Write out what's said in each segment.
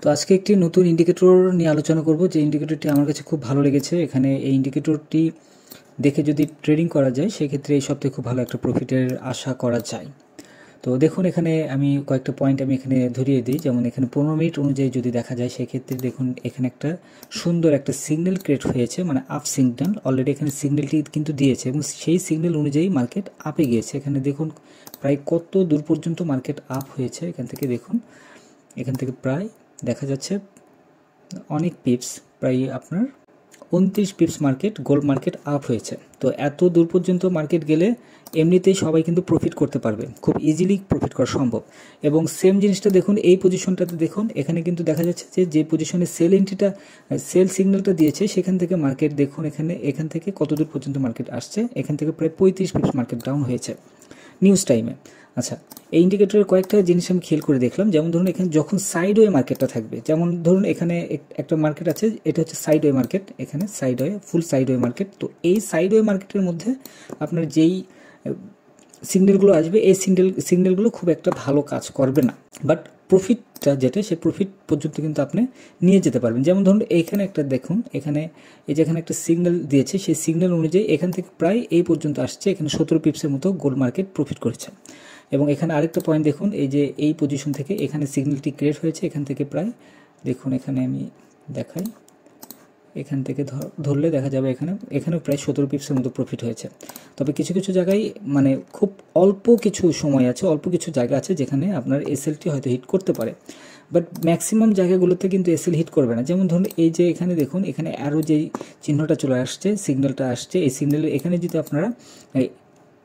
তো আজকে একটি নতুন ইন্ডিকেটর নিয়ে আলোচনা করব, যে ইন্ডিকেটরটি আমার কাছে খুব ভালো লেগেছে। এখানে এই ইন্ডিকেটরটি দেখে যদি ট্রেডিং করা যায় সেক্ষেত্রে এই সপ্তাহে খুব ভালো একটা প্রফিটের আশা করা যায়। তো দেখুন, এখানে আমি কয়েকটা পয়েন্ট আমি এখানে ধরিয়ে দিই। যেমন এখানে 15 মিনিট অনুযায়ী যদি দেখা যায় সেক্ষেত্রে দেখুন এখানে একটা সুন্দর একটা সিগন্যাল ক্রিয়েট হয়েছে, মানে আপ সিগন্যাল। অলরেডি এখানে সিগন্যালটি কিন্তু দিয়েছে এবং সেই সিগন্যাল অনুযায়ী মার্কেট আপে গিয়েছে। এখানে দেখুন প্রায় কত দূর পর্যন্ত মার্কেট আপ হয়েছে। এখান থেকে দেখুন, এখান থেকে প্রায় দেখা যাচ্ছে অনেক পিপস, প্রায় আপনার 29 pips market gold market up হয়েছে। তো এত দূর পর্যন্ত মার্কেট গেলে এমনিতেই সবাই কিন্তু প্রফিট করতে পারবে, খুব ইজিলি প্রফিট করা সম্ভব। এবং সেম জিনিসটা দেখুন এই পজিশনটাতে, দেখুন এখানে কিন্তু দেখা যাচ্ছে যে পজিশনে সেল এন্ট্রিটা, সেল সিগন্যালটা দিয়েছে সেখান থেকে মার্কেট দেখুন এখান থেকে কত দূর পর্যন্ত মার্কেট আসছে। এখান থেকে প্রায় 35 পিপস মার্কেট ডাউন হয়েছে নিউজ টাইমে। আচ্ছা, এই ইন্ডিকেটরের কয়েকটা জিনিস আমি খেয়াল করে দেখলাম। যেমন ধরুন এখানে যখন সাইডওয়ে মার্কেটটা থাকবে, যেমন ধরুন এখানে একটা মার্কেট আছে, এটা হচ্ছে সাইডওয়ে মার্কেট, এখানে সাইডওয়ে, ফুল সাইডওয়ে মার্কেট। তো এই সাইডওয়ে মার্কেটের মধ্যে আপনার যেই সিগন্যালগুলো আসবে, এই সিগন্যালগুলো খুব একটা ভালো কাজ করবে না, বাট প্রফিটটা যেটা, সেই প্রফিট পর্যন্ত কিন্তু আপনি নিয়ে যেতে পারবেন। যেমন ধরুন এইখানে একটা দেখুন, এখানে এই যে এখানে একটা সিগন্যাল দিয়েছে, সেই সিগন্যাল অনুযায়ী এখান থেকে প্রায় এই পর্যন্ত আসছে। এখানে 17 পিপসের মতো গোল্ড মার্কেট প্রফিট করেছে। এবং এখানে আরেকটা পয়েন্ট দেখুন, এই যে এই পজিশন থেকে এখানে সিগন্যালটি ক্রিয়েট হয়েছে, এখান থেকে প্রায় দেখুন, এখানে আমি দেখাই, এখান থেকে ধরলে দেখা যাবে এখানেও প্রায় 17 পিপসের মতো প্রফিট হয়েছে। তবে কিছু কিছু জায়গায় মানে খুব অল্প কিছু সময় আছে, অল্প কিছু জায়গা আছে যেখানে আপনার এসএলটি হয়তো হিট করতে পারে, বাট ম্যাক্সিমাম জায়গাগুলোতে কিন্তু এসএল হিট করবে না। যেমন ধরুন এই যে এখানে দেখুন, এখানে অ্যারো যেই চিহ্নটা চলে আসছে, সিগন্যালটা আসছে, এই সিগন্যালের এখানে যদি আপনারা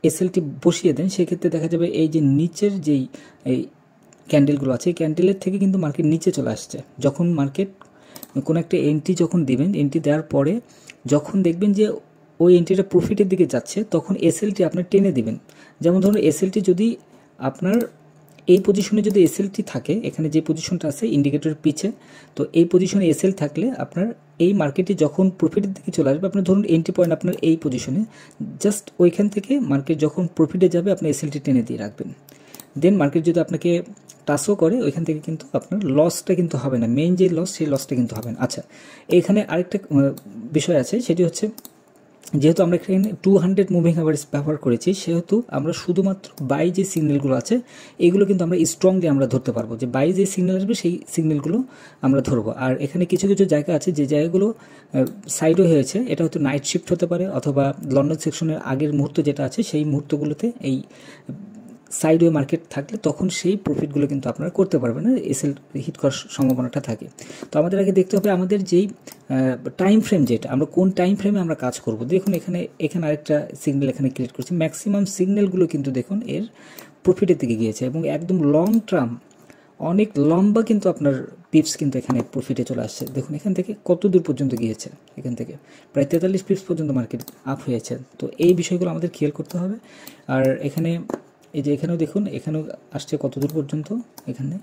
এসএলটি বসিয়ে দেন সেক্ষেত্রে দেখা যাবে এই যে নিচের যেই এই ক্যান্ডেলগুলো আছে, এই ক্যান্ডেলের থেকে কিন্তু মার্কেট নিচে চলে আসছে। যখন মার্কেট কোনো একটা এন্ট্রি যখন দিবেন, এন্ট্রি দেওয়ার পরে যখন দেখবেন যে ওই এন্ট্রিটা প্রফিটের দিকে যাচ্ছে, তখন এসএলটি আপনার টেনে দিবেন। যেমন ধরুন এসএলটি যদি আপনার এই পজিশনে যদি এসএলটি থাকে, এখানে যে পজিশনটা আছে ইন্ডিকেটরের পিছে, তো এই পজিশনে এসএল থাকলে আপনার এই মার্কেটে যখন প্রফিটের দিকে চলে আসবে, আপনার ধরুন এন্ট্রি পয়েন্ট আপনার এই পজিশনে, জাস্ট ওইখান থেকে মার্কেট যখন প্রফিটে যাবে আপনি এসএলটি টেনে দিয়ে রাখবেন। দেন মার্কেট যদি আপনাকে টাচও করে, ওইখান থেকে কিন্তু আপনার লসটা কিন্তু হবে না, মেইন যে লস সেই লসটা কিন্তু হবে না। আচ্ছা, এইখানে আরেকটা বিষয় আছে, সেটি হচ্ছে যেহেতু আমরা এখানে 200 মুভিং অ্যাভারেজ ব্যবহার করেছি, সেহেতু আমরা শুধুমাত্র বাই যে সিগন্যালগুলো আছে এগুলো কিন্তু আমরা স্ট্রংলি আমরা ধরতে পারবো, যে বাই যে সিগন্যাল আসবে সেই সিগন্যালগুলো আমরা ধরবো। আর এখানে কিছু কিছু জায়গা আছে যে জায়গাগুলো সাইডও হয়েছে, এটা হয়তো নাইট শিফট হতে পারে, অথবা লন্ডন সেকশনের আগের মুহূর্ত যেটা আছে সেই মুহূর্তগুলোতে এই সাইডওয়ে মার্কেট থাকলে তখন সেই প্রফিটগুলো কিন্তু আপনারা করতে পারবেন না, এসএল হিট করার সম্ভাবনাটা থাকে। তো আমাদের আগে দেখতে হবে আমাদের যেই টাইম ফ্রেম, যেটা আমরা কোন টাইম ফ্রেমে আমরা কাজ করব। দেখুন এখানে আরেকটা সিগন্যাল এখানে ক্রিয়েট করছি, ম্যাক্সিমাম সিগন্যালগুলো কিন্তু দেখুন এর প্রফিটের দিকে গিয়েছে, এবং একদম লং টার্ম অনেক লম্বা কিন্তু আপনার পিপস কিন্তু এখানে প্রফিটে চলে আসছে। দেখুন এখান থেকে কত দূর পর্যন্ত গিয়েছে, এখান থেকে প্রায় 43 পিপস পর্যন্ত মার্কেট আপ হয়েছে। তো এই বিষয়গুলো আমাদের খেয়াল করতে হবে। আর এখানে এই যে এখানেও দেখুন, এখানেও আসছে কত দূর পর্যন্ত, এখানে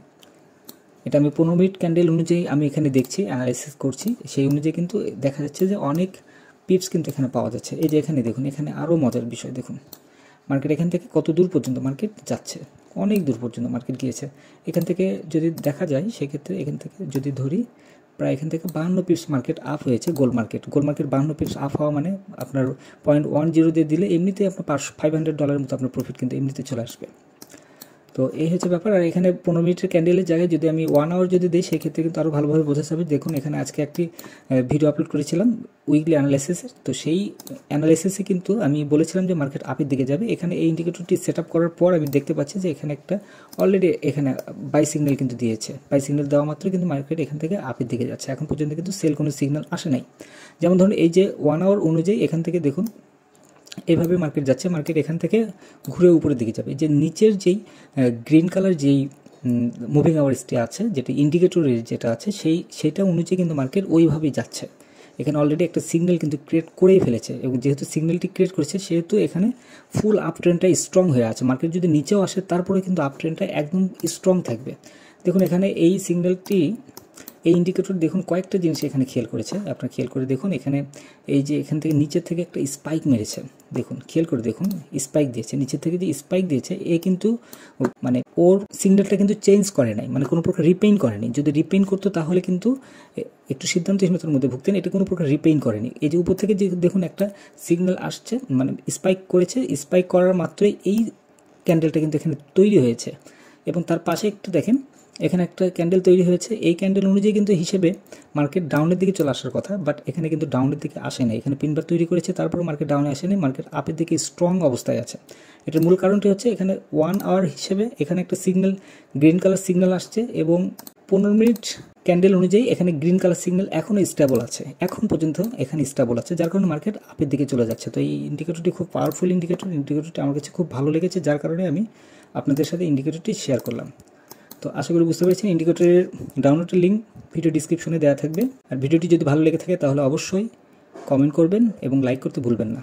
এটা আমি 15 মিনিট ক্যান্ডেল অনুযায়ী আমি এখানে দেখছি, অ্যানালাইসিস করছি, সেই অনুযায়ী কিন্তু দেখা যাচ্ছে যে অনেক পিপস কিন্তু এখানে পাওয়া যাচ্ছে। এই যে এখানে দেখুন, এখানে আরও মজার বিষয় দেখুন, মার্কেট এখান থেকে কত দূর পর্যন্ত মার্কেট যাচ্ছে, অনেক দূর পর্যন্ত মার্কেট গিয়েছে। এখান থেকে যদি দেখা যায় সেক্ষেত্রে এখান থেকে যদি ধরি, প্রায় এখান থেকে 52 পিপস মার্কেট আপ হয়েছে গোল্ড মার্কেট। 52 পিপস আপ হওয়া মানে আপনার 0.10 দিয়ে দিলে এমনিতেই আপনার $500 মতো আপনার প্রফিট কিন্তু এমনিতে চলে আসবে। তো এই হচ্ছে ব্যাপার। আর এখানে 15 মিনিটের ক্যান্ডেলের জায়গায় যদি আমি 1 আওয়ার যদি দিই সেক্ষেত্রে কিন্তু আরও ভালোভাবে বোঝা যাবে। দেখুন এখানে আজকে একটি ভিডিও আপলোড করেছিলাম উইকলি অ্যানালাইসিসের, তো সেই অ্যানালাইসিসে কিন্তু আমি বলেছিলাম যে মার্কেট আপের দিকে যাবে। এখানে এই ইন্ডিকেটরটি সেট আপ করার পর আমি দেখতে পাচ্ছি যে এখানে একটা অলরেডি এখানে বাই সিগন্যাল কিন্তু দিয়েছে। বাই সিগন্যাল দেওয়া মাত্র কিন্তু মার্কেট এখান থেকে আপের দিকে যাচ্ছে। এখন পর্যন্ত কিন্তু সেল কোনো সিগন্যাল আসে নাই। যেমন ধরুন এই যে 1 আওয়ার অনুযায়ী এখান থেকে দেখুন এভাবে মার্কেট যাচ্ছে, মার্কেট এখান থেকে ঘুরে উপরের দিকে যাবে। যে নিচের যেই গ্রিন কালার যেই মুভিং অ্যাভারেজটি আছে, যেটা ইন্ডিকেটরের যেটা আছে, সেইটা অনুযায়ী কিন্তু মার্কেট ওইভাবেই যাচ্ছে। এখানে অলরেডি একটা সিগন্যাল কিন্তু ক্রিয়েট করেই ফেলেছে, এবং যেহেতু সিগন্যালটি ক্রিয়েট করেছে সেহেতু এখানে ফুল আপ ট্রেন্ডটা স্ট্রং হয়ে আছে। মার্কেট যদি নিচেও আসে তারপরে কিন্তু আপ ট্রেন্ডটা একদম স্ট্রং থাকবে। দেখুন এখানে এই সিগন্যালটি এই ইন্ডিকেটর দেখুন কয়েকটা জিনিস এখানে খেয়াল করেছে, আপনারা খেয়াল করে দেখুন এখানে এই যে এখান থেকে নিচের থেকে একটা স্পাইক মেরেছে, দেখুন খেয়াল করে দেখুন স্পাইক দিয়েছে, নিচের থেকে যে স্পাইক দিয়েছে এ কিন্তু মানে ওর সিগন্যালটা কিন্তু চেঞ্জ করে নাই, মানে কোনো প্রকার রিপেইন করেনি। যদি রিপেইন করতো তাহলে কিন্তু একটু সিদ্ধান্তহীনতার মধ্যে ভুগতেন, এটা কোনো প্রকার রিপেইন করেনি। এই যে উপর থেকে যে দেখুন একটা সিগন্যাল আসছে, মানে স্পাইক করেছে, স্পাইক করার মাত্রই এই ক্যান্ডেলটা কিন্তু এখানে তৈরি হয়েছে এবং তার পাশে একটু দেখেন এখানে একটা ক্যান্ডেল তৈরি হয়েছে। এই ক্যান্ডেল অনুযায়ী কিন্তু হিসেবে মার্কেট ডাউনের দিকে চলে আসার কথা, বাট এখানে কিন্তু ডাউনের দিকে আসে না। এখানে পিনবার তৈরি করেছে, তারপরে মার্কেট ডাউনে আসেনি, মার্কেট আপের দিকে স্ট্রং অবস্থায় আছে। এটার মূল কারণটি হচ্ছে এখানে 1 আওয়ার হিসেবে এখানে একটা সিগন্যাল, গ্রিন কালার সিগন্যাল আসছে এবং 15 মিনিট ক্যান্ডেল অনুযায়ী এখানে গ্রিন কালার সিগন্যাল এখনও স্টেবল আছে, এখন পর্যন্ত এখানে স্টেবল আছে, যার কারণে মার্কেট আপের দিকে চলে যাচ্ছে। তো এই ইন্ডিকেটরটি খুব পাওয়ারফুল ইন্ডিকেটরটি আমার কাছে খুব ভালো লেগেছে, যার কারণে আমি আপনাদের সাথে ইন্ডিকেটরটি শেয়ার করলাম। তো আশা করি বুঝতে পেরেছেন। ইন্ডিকেটরের ডাউনলোডের লিঙ্ক ভিডিও ডিসক্রিপশনে দেওয়া থাকবে। আর ভিডিওটি যদি ভালো লেগে থাকে তাহলে অবশ্যই কমেন্ট করবেন এবং লাইক করতে ভুলবেন না।